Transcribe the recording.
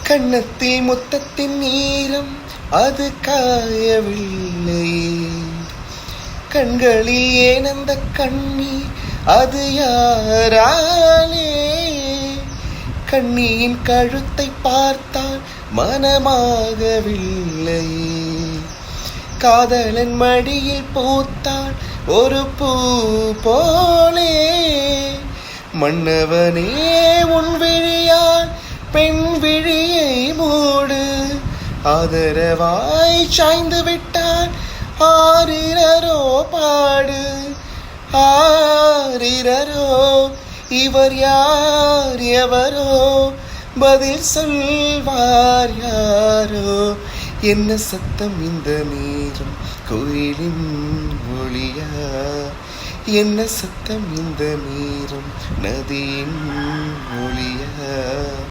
கன்னத்தில் முத்தத்தின் நீரம் அது காயவில்லையே. கண்களில் ஏன் அந்த கண்ணீர் அது யாராலே? கண்ணியின் கழுத்தை பார்த்தால் மனமாகவில்லையே. காதலன் மடியில் பூத்தாள் ஒரு பூ போலே. மன்னவனே உன் விழியால் பெண் விழியை மூடு. ஆதரவாய் சாய்ந்து விட்டால் ஆரிரரோ பாடு. ஆரிரரோ இவர் யார் எவரோ பதில் சொல்வார் யாரோ. என்ன சத்தம் இந்த நேரம் கோயிலின் மொழியா? என்ன சத்தம் இந்த நேரம் நதியின் மொழியா?